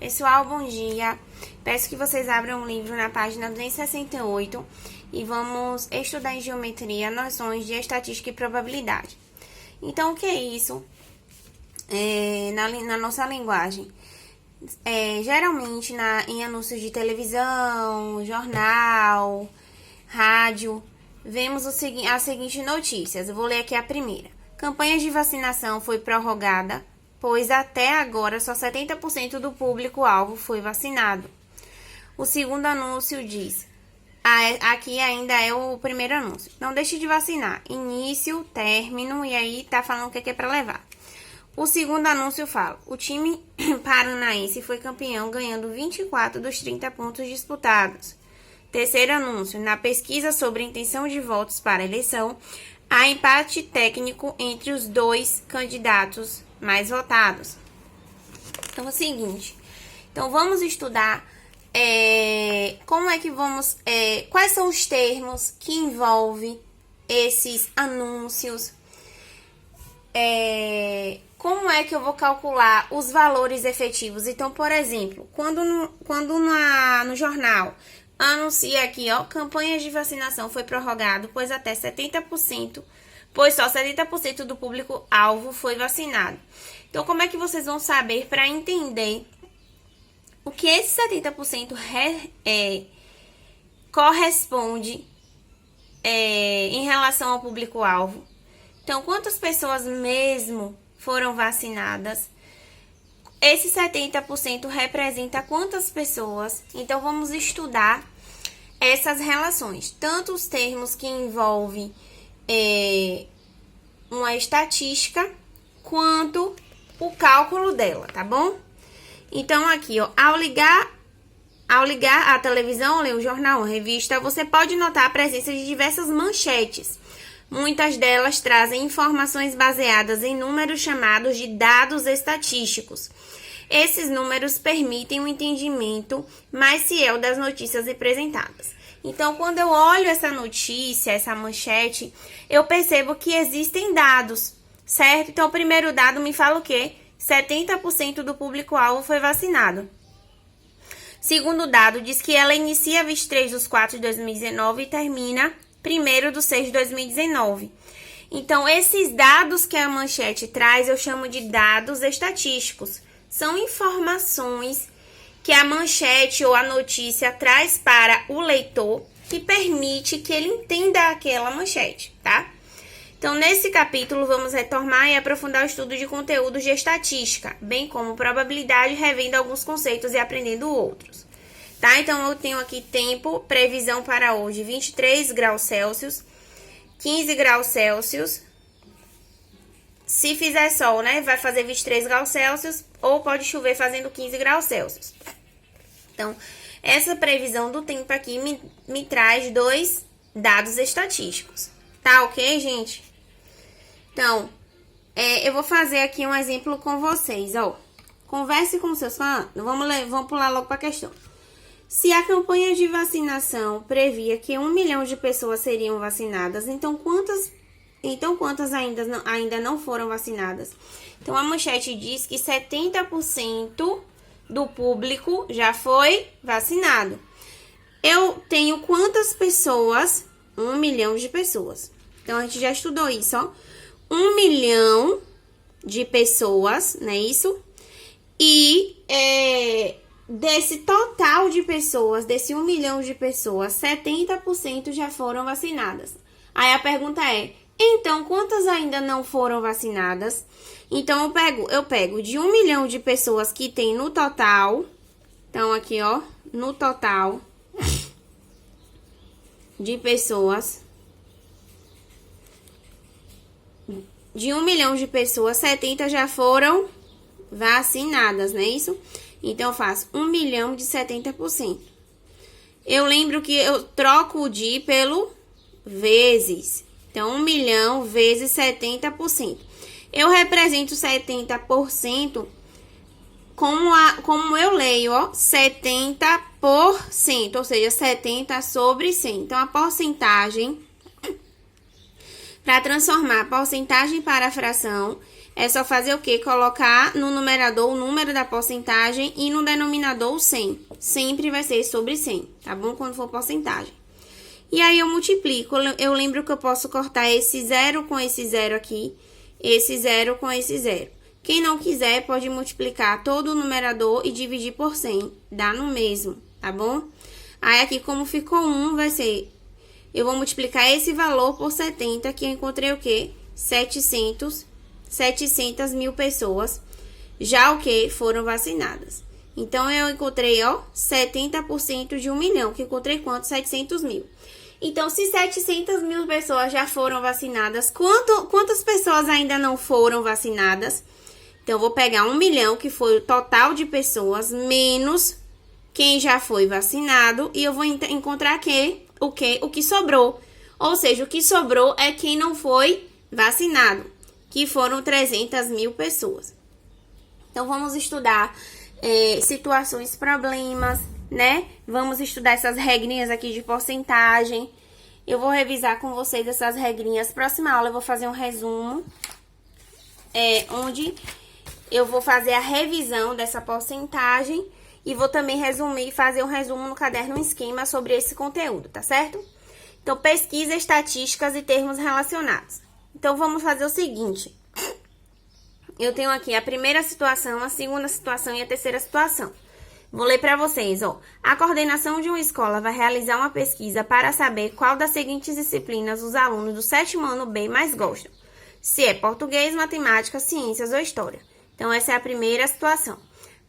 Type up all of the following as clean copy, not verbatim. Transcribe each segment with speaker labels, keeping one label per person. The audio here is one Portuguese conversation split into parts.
Speaker 1: Pessoal, bom dia. Peço que vocês abram o livro na página 268 e vamos estudar em geometria noções de estatística e probabilidade. Então, o que é isso na nossa linguagem? Geralmente em anúncios de televisão, jornal, rádio, vemos as seguintes notícias. Eu vou ler aqui a primeira. Campanha de vacinação foi prorrogada, pois até agora só 70% do público-alvo foi vacinado. O segundo anúncio diz, aqui ainda é o primeiro anúncio, não deixe de vacinar, início, término, e aí tá falando o que é para levar. O segundo anúncio fala, o time paranaense foi campeão ganhando 24 dos 30 pontos disputados. Terceiro anúncio, na pesquisa sobre intenção de votos para a eleição, há empate técnico entre os dois candidatos mais votados. Então é o seguinte, vamos estudar como é que vamos, quais são os termos que envolvem esses anúncios, como é que eu vou calcular os valores efetivos. Então, por exemplo, quando no jornal anuncia aqui, campanha de vacinação foi prorrogado, pois até 70%, pois só 70% do público-alvo foi vacinado. Então, como é que vocês vão saber para entender o que esse 70% corresponde em relação ao público-alvo? Então, quantas pessoas mesmo foram vacinadas? Esse 70% representa quantas pessoas? Então, vamos estudar essas relações, tanto os termos que envolvem uma estatística, quanto o cálculo dela, tá bom? Então, aqui, ao ligar a televisão, ler o jornal ou revista, você pode notar a presença de diversas manchetes. Muitas delas trazem informações baseadas em números chamados de dados estatísticos. Esses números permitem um entendimento mais fiel das notícias apresentadas. Então, quando eu olho essa notícia, essa manchete, eu percebo que existem dados, certo? Então, o primeiro dado me fala o quê? 70% do público-alvo foi vacinado. Segundo dado, diz que ela inicia 23/4/2019 e termina 1º/6/2019. Então, esses dados que a manchete traz, eu chamo de dados estatísticos. São informações que a manchete ou a notícia traz para o leitor, que permite que ele entenda aquela manchete, tá? Então, nesse capítulo, vamos retomar e aprofundar o estudo de conteúdos de estatística, bem como probabilidade, revendo alguns conceitos e aprendendo outros. Tá? Então, eu tenho aqui tempo, previsão para hoje, 23 graus Celsius, 15 graus Celsius. Se fizer sol, né, vai fazer 23 graus Celsius, ou pode chover fazendo 15 graus Celsius. Então, essa previsão do tempo aqui me traz dois dados estatísticos. Tá ok, gente? Então, eu vou fazer aqui um exemplo com vocês, Converse com seus fãs. Vamos pular logo para a questão. Se a campanha de vacinação previa que 1 milhão de pessoas seriam vacinadas, então quantas ainda não foram vacinadas? Então, a manchete diz que 70% do público já foi vacinado. Eu tenho quantas pessoas? 1 milhão de pessoas. Então, a gente já estudou isso, 1 milhão de pessoas, não é isso? E desse total de pessoas, desse 1 milhão de pessoas, 70% já foram vacinadas. Aí a pergunta é, então, quantas ainda não foram vacinadas? Então, eu pego de 1 milhão de pessoas que tem no total. Então, aqui, no total de pessoas. De 1 milhão de pessoas, 70 já foram vacinadas, não é isso? Então, eu faço 1 milhão de 70%. Eu lembro que eu troco o de pelo vezes. Então, 1 milhão vezes 70%. Eu represento 70% como eu leio, 70%, ou seja, 70 sobre 100. Então, a porcentagem, para transformar a porcentagem para a fração, É só fazer o quê? Colocar no numerador o número da porcentagem e no denominador o 100. Sempre vai ser sobre 100, tá bom? Quando for porcentagem. E aí, eu multiplico. Eu lembro que eu posso cortar esse 0 com esse 0 aqui, esse 0 com esse 0. Quem não quiser, pode multiplicar todo o numerador e dividir por 100. Dá no mesmo, tá bom? Aí, aqui, como ficou 1, vai ser... Eu vou multiplicar esse valor por 70, que eu encontrei o quê? 700 mil pessoas já o que? Foram vacinadas. Então, eu encontrei, ó, 70% de 1 milhão, que eu encontrei quanto? 700 mil. Então, se 700 mil pessoas já foram vacinadas, quantas pessoas ainda não foram vacinadas? Então, eu vou pegar 1 milhão, que foi o total de pessoas, menos quem já foi vacinado, e eu vou encontrar o que sobrou. Ou seja, o que sobrou é quem não foi vacinado, que foram 300 mil pessoas. Então, vamos estudar situações, problemas, né? Vamos estudar essas regrinhas aqui de porcentagem. Eu vou revisar com vocês essas regrinhas. Próxima aula eu vou fazer um resumo, onde eu vou fazer a revisão dessa porcentagem e vou também resumir e fazer um resumo no caderno, um esquema sobre esse conteúdo, tá certo? Então, pesquisa, estatísticas e termos relacionados. Então, vamos fazer o seguinte. Eu tenho aqui a primeira situação, a segunda situação e a terceira situação. Vou ler para vocês, ó. A coordenação de uma escola vai realizar uma pesquisa para saber qual das seguintes disciplinas os alunos do 7º ano B mais gostam. Se é português, matemática, ciências ou história. Então, essa é a primeira situação.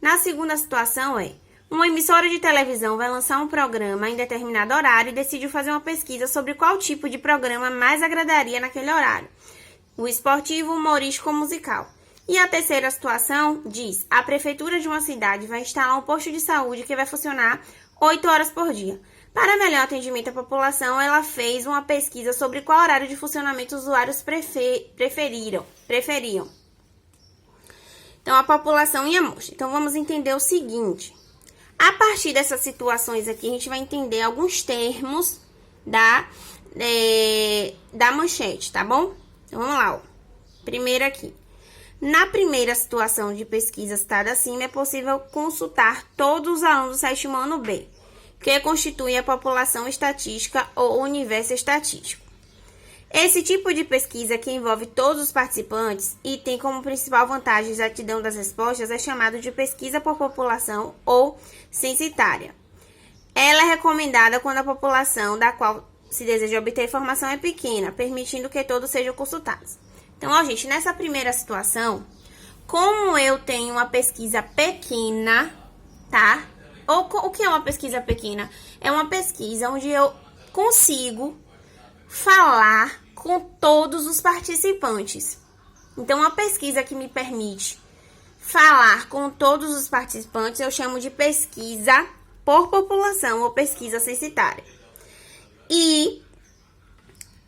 Speaker 1: Na segunda situação uma emissora de televisão vai lançar um programa em determinado horário e decide fazer uma pesquisa sobre qual tipo de programa mais agradaria naquele horário. O esportivo, humorístico ou musical. E a terceira situação diz: a prefeitura de uma cidade vai instalar um posto de saúde que vai funcionar 8 horas por dia. Para melhor atendimento à população, ela fez uma pesquisa sobre qual horário de funcionamento os usuários preferiam. Então, a população e a amostra. Então, vamos entender o seguinte. A partir dessas situações aqui, a gente vai entender alguns termos da manchete, tá bom? Então, vamos lá, ó. Primeiro aqui. Na primeira situação de pesquisa citada acima, é possível consultar todos os alunos do 7º ano B, que constituem a população estatística ou universo estatístico. Esse tipo de pesquisa, que envolve todos os participantes e tem como principal vantagem a exatidão das respostas, é chamado de pesquisa por população ou censitária. Ela é recomendada quando a população da qual se deseja obter informação é pequena, permitindo que todos sejam consultados. Então, ó, gente, nessa primeira situação, como eu tenho uma pesquisa pequena, tá? O que é uma pesquisa pequena? É uma pesquisa onde eu consigo falar com todos os participantes. Então, uma pesquisa que me permite falar com todos os participantes, eu chamo de pesquisa por população ou pesquisa censitária. E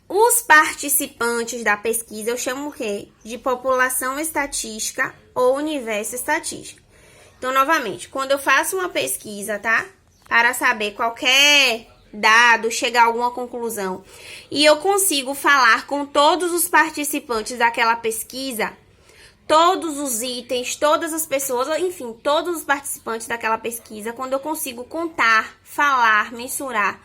Speaker 1: os participantes da pesquisa eu chamo o quê? De população estatística ou universo estatístico. Então, novamente, quando eu faço uma pesquisa, tá? Para saber qualquer dado, chegar a alguma conclusão, e eu consigo falar com todos os participantes daquela pesquisa, todos os itens, todas as pessoas, enfim, todos os participantes daquela pesquisa, quando eu consigo contar, falar, mensurar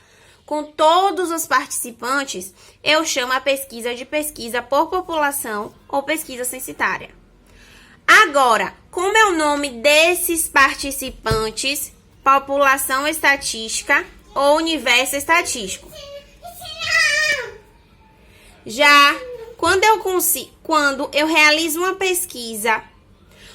Speaker 1: com todos os participantes, eu chamo a pesquisa de pesquisa por população ou pesquisa censitária. Agora, como é o nome desses participantes? População estatística ou universo estatístico. Já quando eu realizo uma pesquisa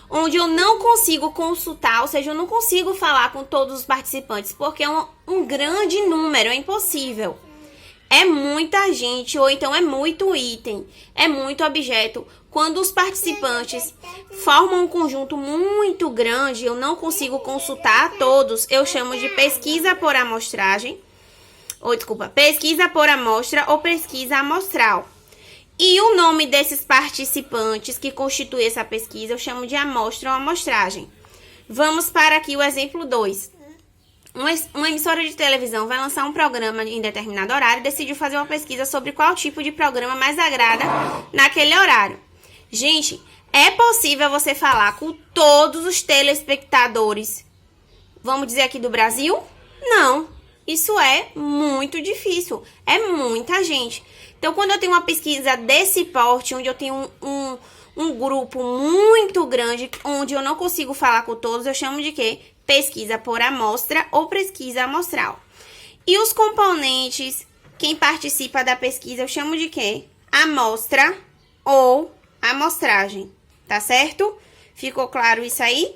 Speaker 1: onde eu não consigo consultar, ou seja, eu não consigo falar com todos os participantes, porque é um grande número, é impossível. É muita gente, ou então é muito item, é muito objeto. Quando os participantes formam um conjunto muito grande, eu não consigo consultar todos, eu chamo de pesquisa por amostragem, pesquisa por amostra ou pesquisa amostral. E o nome desses participantes que constituem essa pesquisa eu chamo de amostra ou amostragem. Vamos para aqui o exemplo 2. Uma emissora de televisão vai lançar um programa em determinado horário e decidiu fazer uma pesquisa sobre qual tipo de programa mais agrada naquele horário. Gente, É possível você falar com todos os telespectadores, vamos dizer aqui do Brasil? Não, isso é muito difícil, é muita gente. Então, quando eu tenho uma pesquisa desse porte, onde eu tenho um grupo muito grande, onde eu não consigo falar com todos, eu chamo de quê? Pesquisa por amostra ou pesquisa amostral. E os componentes, quem participa da pesquisa, eu chamo de quê? Amostra ou amostragem, tá certo? Ficou claro isso aí?